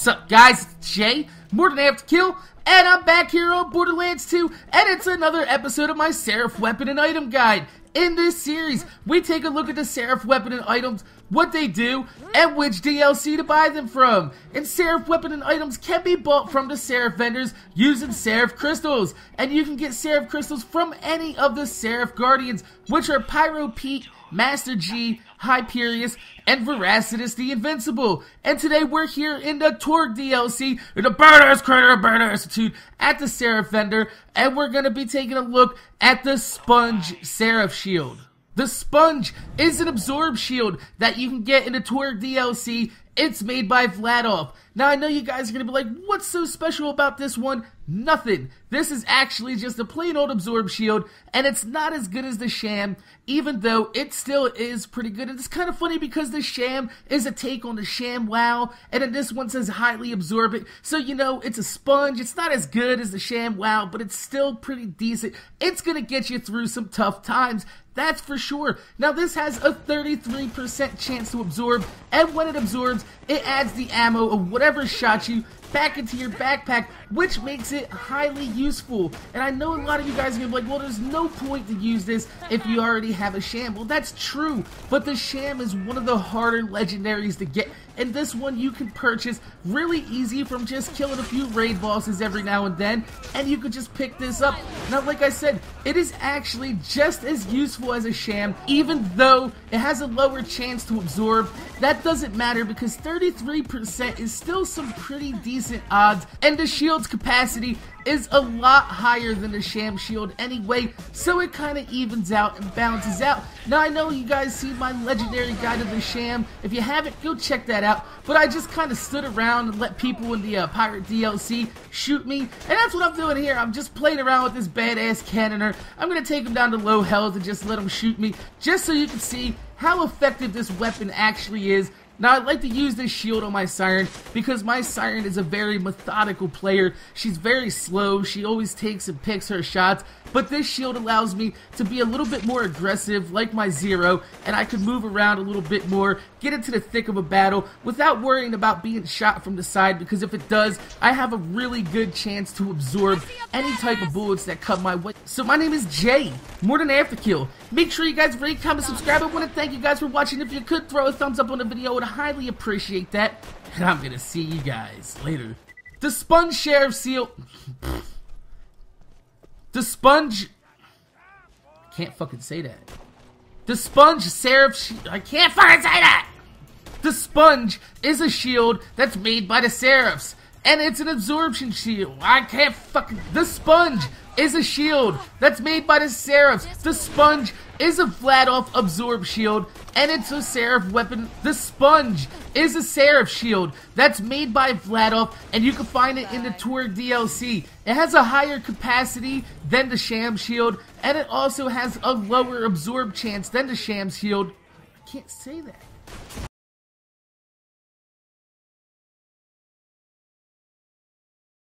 Sup guys, it's Jay, MorninAfterKill, and I'm back here on Borderlands 2, and it's another episode of my Seraph weapon and item guide. In this series, we take a look at the Seraph weapon and items, what they do, and which DLC to buy them from. And Seraph weapon and items can be bought from the Seraph vendors using Seraph crystals. And you can get Seraph crystals from any of the Seraph guardians, which are Pyro Pete, Master G, Hyperius, and Veracitus the Invincible. And today we're here in the Torg DLC, in the Badass Creator Burner Institute, at the Seraph vendor, and we're going to be taking a look at the Sponge Seraph Shield. The Sponge is an absorb shield that you can get in the Torg DLC. It's made by Vladof. Now I know you guys are going to be like, what's so special about this one? Nothing. This is actually just a plain old absorb shield, and it's not as good as the Sham, even though it still is pretty good. And it's kind of funny because the Sham is a take on the Sham WoW, and then this one says highly absorbent. So, you know, it's a sponge. It's not as good as the Sham WoW, but it's still pretty decent. It's going to get you through some tough times. That's for sure. Now this has a 33% chance to absorb, and when it absorbs, it adds the ammo of whatever shot you back into your backpack, which makes it highly useful. And I know a lot of you guys are gonna be like, well, there's no point to use this if you already have a Sham. Well, that's true, but the Sham is one of the harder legendaries to get, and this one you can purchase really easy from just killing a few raid bosses every now and then, and you could just pick this up. Now, like I said, it is actually just as useful as a Sham, even though it has a lower chance to absorb. That doesn't matter because 33% is still some pretty decent odds, and the shield's capacity is a lot higher than the Sham shield anyway, so it kind of evens out and balances out. Now I know you guys see my legendary guide of the Sham. If you haven't, go check that out. But I just kind of stood around and let people in the Pirate DLC shoot me, and that's what I'm doing here. I'm just playing around with this badass cannoner. I'm going to take him down to low health and just let him shoot me, just so you can see how effective this weapon actually is. Now, I'd like to use this shield on my Siren because my Siren is a very methodical player. She's very slow. She always takes and picks her shots. But this shield allows me to be a little bit more aggressive like my Zero, and I can move around a little bit more, get into the thick of a battle without worrying about being shot from the side, because if it does, I have a really good chance to absorb any type of bullets that come my way. So my name is Jay, MorninAfterKill. Make sure you guys rate, comment, subscribe. I want to thank you guys for watching. If you could throw a thumbs up on the video, I would highly appreciate that. And I'm gonna see you guys later. The Sponge Sheriff Seal. The Sponge. I can't fucking say that. The Sponge Seraph. I can't fucking say that! The Sponge is a shield that's made by the Seraphs, and it's an absorption shield. I can't fucking. The Sponge is a shield that's made by the Seraphs. The Sponge is a Vladof absorb shield, and it's a Seraph weapon. The Sponge is a Seraph shield that's made by Vladof, and you can find it in the Torg DLC. It has a higher capacity than the Sham shield, and it also has a lower absorb chance than the Sham shield. I can't say that.